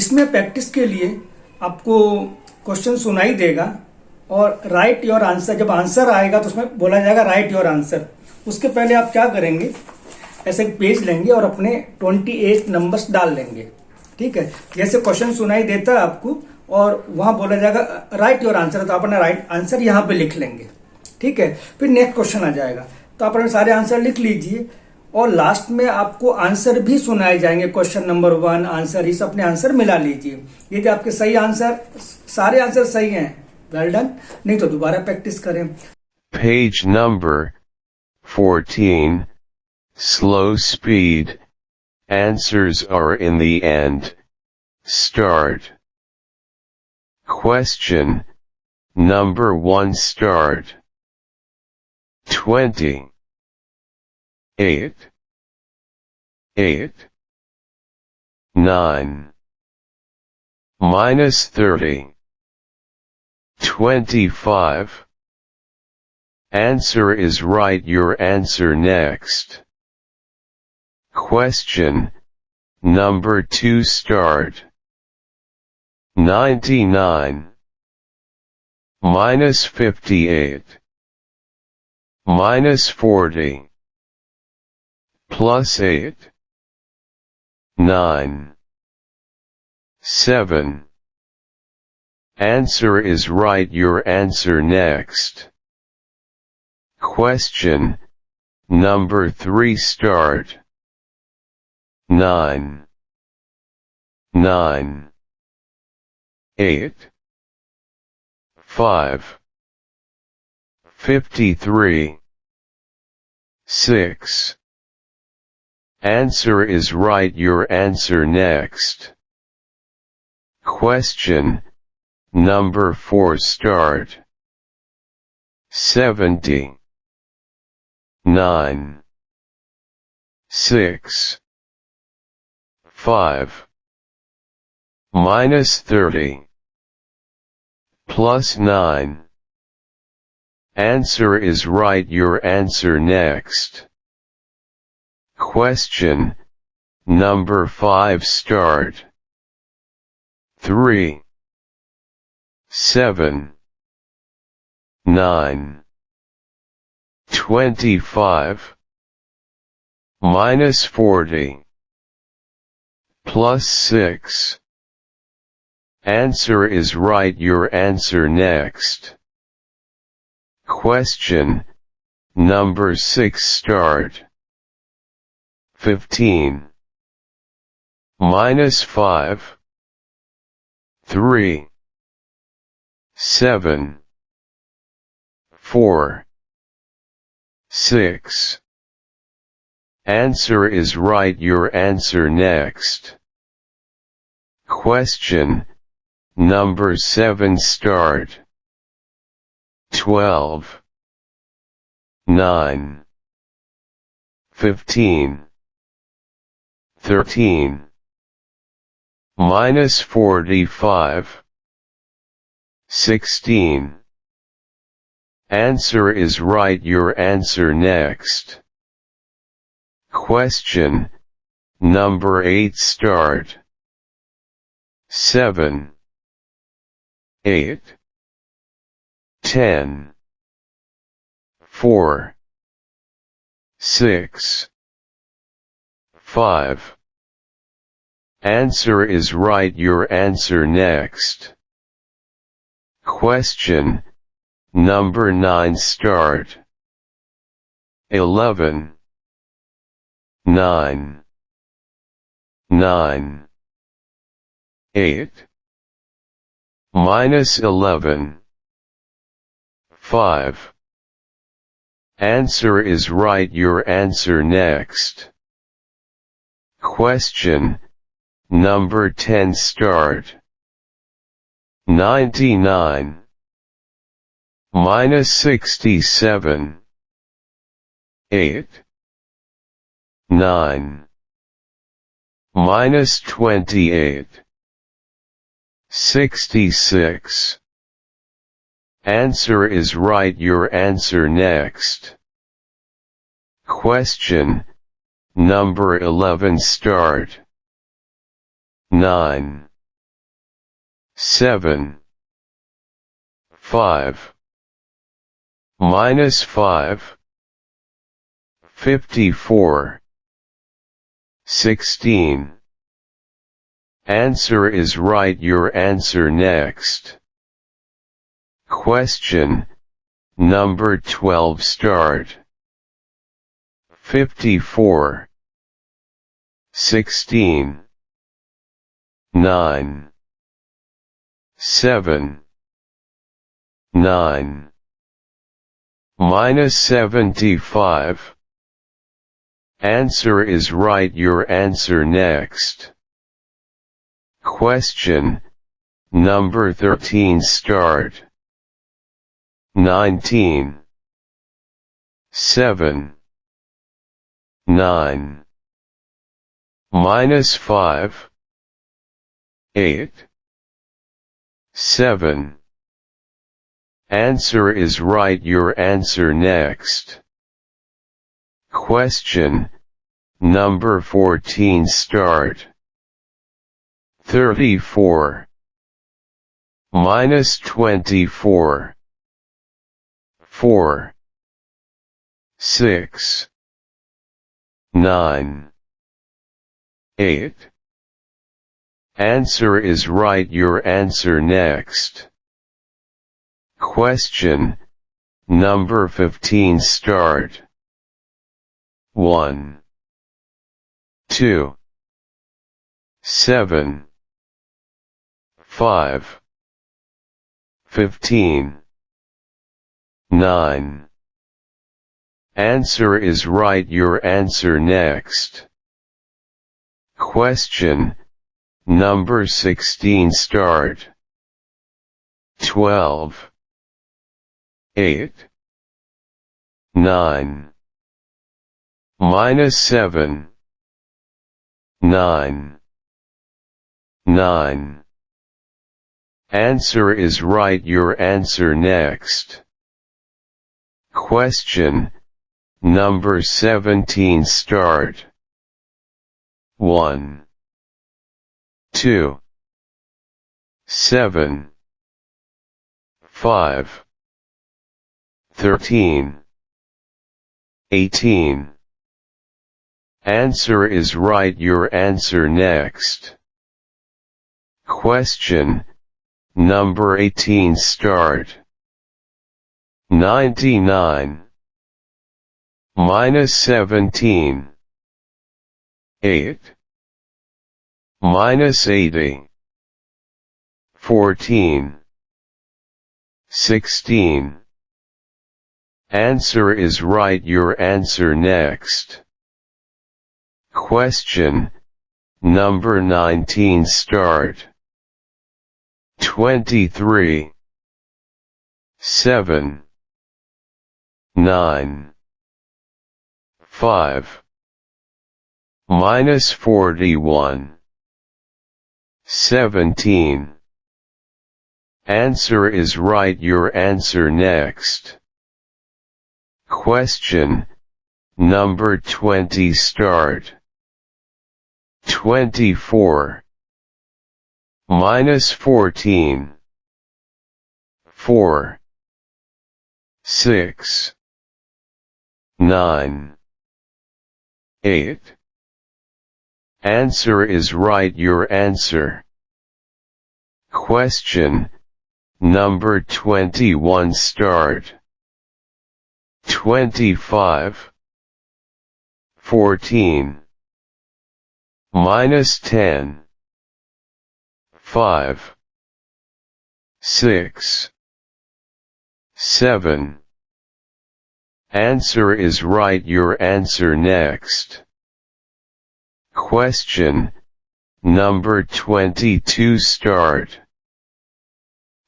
इसमें प्रैक्टिस के लिए आपको क्वेश्चन सुनाई देगा और राइट योर आंसर, जब आंसर आएगा तो उसमें बोला जाएगा राइट योर आंसर। उसके पहले आप क्या करेंगे, ऐसे एक पेज लेंगे और अपने 28 नंबर्स डाल लेंगे। ठीक है, जैसे क्वेश्चन सुनाई देता है आपको और वहां बोला जाएगा राइट योर आंसर, तो आप अपना राइट आंसर यहां पे लिख लेंगे। ठीक है, फिर नेक्स्ट क्वेश्चन आ जाएगा, तो आप अपने सारे आंसर लिख लीजिए और लास्ट में आपको आंसर भी सुनाए जाएंगे। क्वेश्चन नंबर 1 आंसर, इस अपने आंसर मिला लीजिए। यदि आपके सही आंसर, सारे आंसर सही हैं, वेल डन, नहीं तो दोबारा प्रैक्टिस करें। Page number 14. Slow speed. Answers are in the end. Start. Question number 1. Start. 20. 8. 8. 9. Minus 30. 25. Answer is right. Your answer next. Question number 2. Start. 99. Minus 58. Minus 40. Plus 8. 9. 7. Answer is right. Your answer next. Question number 3. Start. 9. 9. 8. 5. 53. 6. Answer is right. Your answer next. Question number 4. Start. 70. 9. 6. 5. Minus 30. Plus 9. Answer is right. Your answer next. Question number 5. Start. 3. 7. 9. 25. Minus 40. Plus 6. Answer is right. Your answer next. Question number 6. Start. 15. Minus 5. 3. 7. 4. 6. Answer is right. Your answer next. Question number 7. Start. 12. 9. 15. 13. Minus 45. 16. Answer is right. Your answer next. Question number 8. Start. 7. 8. 10. 4. 6. 5. Answer is right. Your answer next. Question number 9. Start. 11. 9. 9. 8. Minus 11. 5. Answer is right. Your answer next. Question number 10. Start. 99. Minus 67. 8. 9. Minus 28. 66. Answer is right. Your answer next. Question number 11. Start. 9. 7, 5, minus 5, 54, 16. Answer is right. Your answer next. Question number 12. Start. 54, 16, 9, 7, 9, minus 75. Answer is right. Your answer next. Question number 13. Start. 19, 7, 9, minus 5, 8, 7. Answer is right. Your answer next. Question number 14. Start. 34, minus 24, 4, 6, 9, 8. Answer is right. Your answer next. Question number 15. Start. 1, 2, 7, 5, 15, 9. Answer is right. Your answer next. Question number 16. Start. 12, 8, 9, minus 7, 9, 9. Answer is right. Your answer next. Question number 17. Start. 1, 2, 7, 5, 13, 18. Answer is right. Your answer next. Question number 18. Start. 99, minus 17, 8, minus 80, 14, 16. Answer is right. Your answer next. Question number 19. Start. 23, 7, 9, 5, minus 41, 17. Answer is right. Your answer next. Question number 20. Start. 24, minus 14, 4, 6, 9, 8. Answer is right. Your answer. Question number 21. Start. 25, 14, minus 10, 5, 6, 7. Answer is right. Your answer next. Question number 22. Start.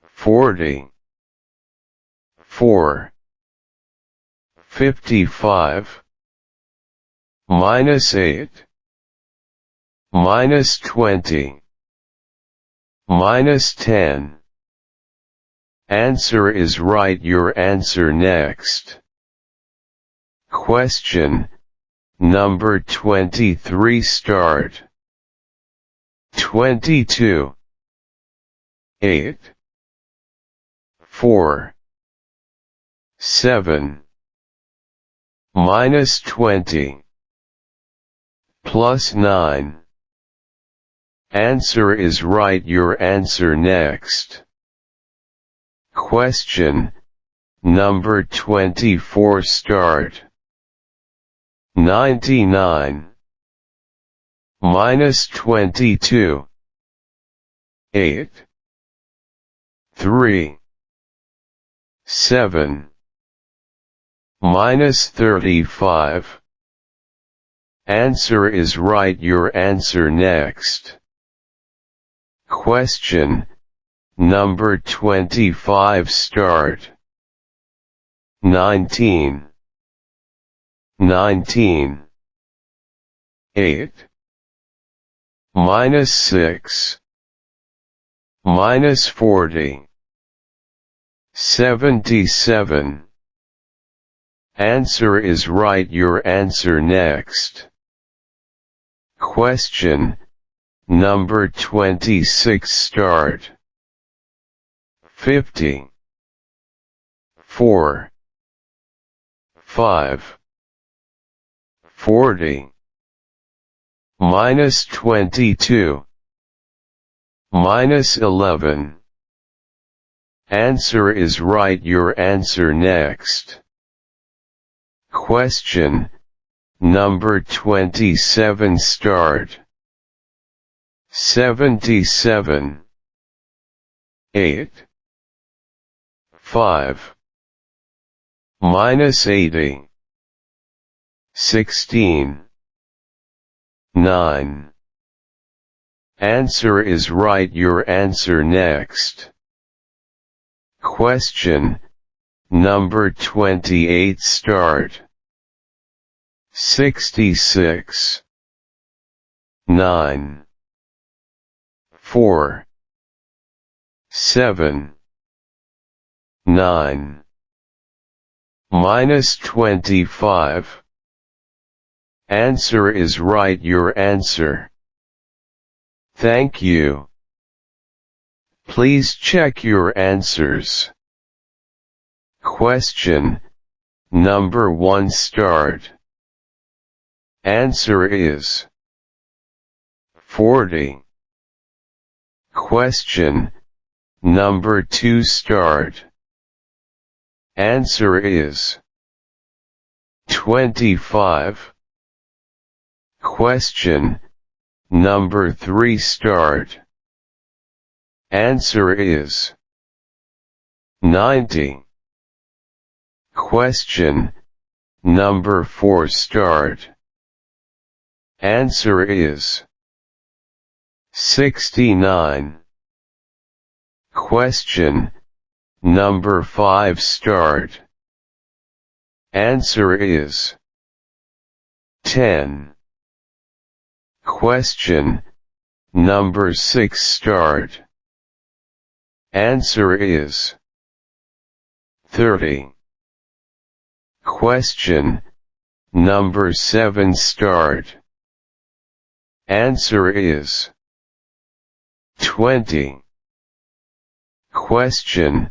40, 4, 55, minus 8, minus 20, minus 10. Answer is right. Your answer next. Question number 23. Start. 22, 8, 4, 7, minus 20, plus 9. Answer is right. Your answer next. Question number 24. Start. 99 minus 22. 8, 3, 7, minus 35. Answer is right. Your answer next. Question number 25. Start. 19, 19, 8, minus 6, minus 40, 77. Answer is right. Your answer next. Question number 26. Start. 50, 4, 5, 40, minus 22, minus 11. Answer is right. Your answer next. Question number 27. Start. 77, 8, 5, minus 80, 16, 9. Answer is right. Your answer next. Question number 28. Start. 66, 9, 4, 7, 9, minus 25. Answer is right. Your answer. Thank you. Please check your answers. Question number 1. Start. Answer is 40. Question number 2. Start. Answer is 25. Question number 3. Start. Answer is 90. Question number 4. Start. Answer is 69. Question number 5. Start. Answer is 10. Question number 6. Start. Answer is 30. Question number 7. Start. Answer is 20. Question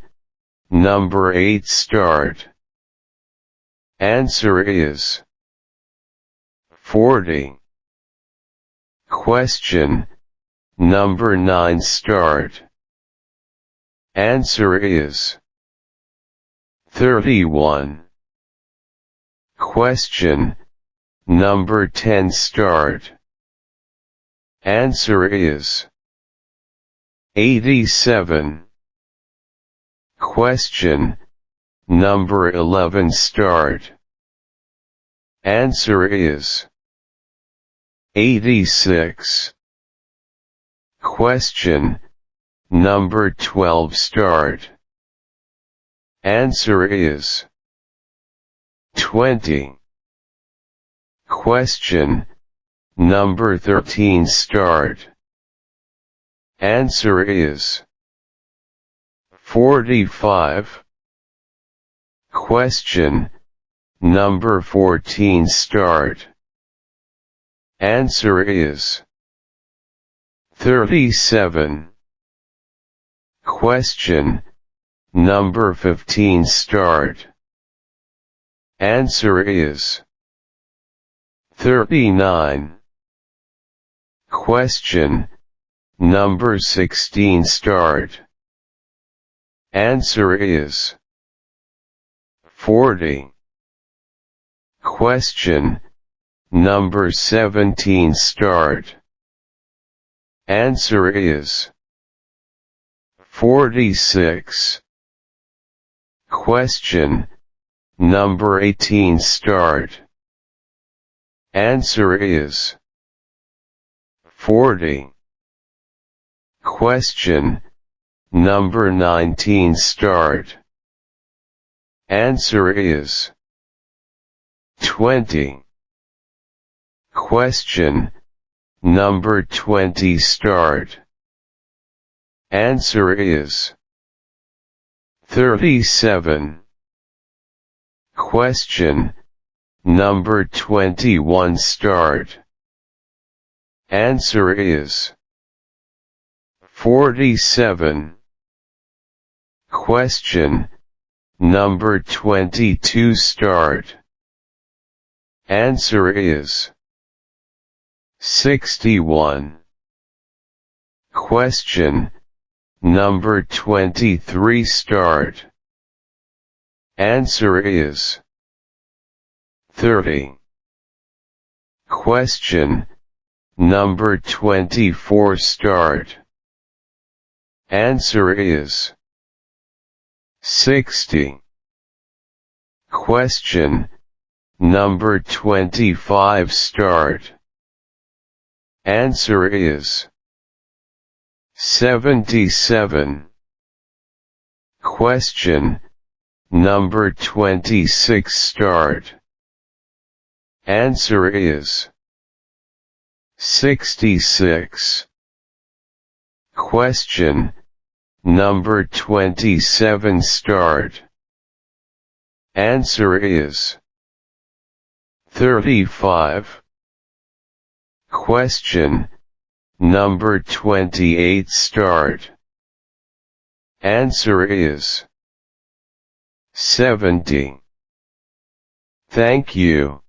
number 8. Start. Answer is 40. Question number 9. Start. Answer is 31. Question number 10. Start. Answer is 87. Question number 11. Start. Answer is 86. Question number 12. Start. Answer is 20. Question number 13. Start. Answer is 45. Question number 14. Start. Answer is 37. Question number 15 start. Answer is 39. Question number 16 start. Answer is 40. Question number 17 start. Answer is 46. Question number 18 start. Answer is 40. Question number 19 start. Answer is 20. Question number 20 start. Answer is 37. Question number 21 start. Answer is 47. Question number 22 start. Answer is 61. Question number 23 start. Answer is 30. Question number 24 start. Answer is 60. Question number 25 start. Answer is 77. Question number 26 start. Answer is 66. Question number 27 start. Answer is 35. Question number 28 start. Answer is 70. Thank you.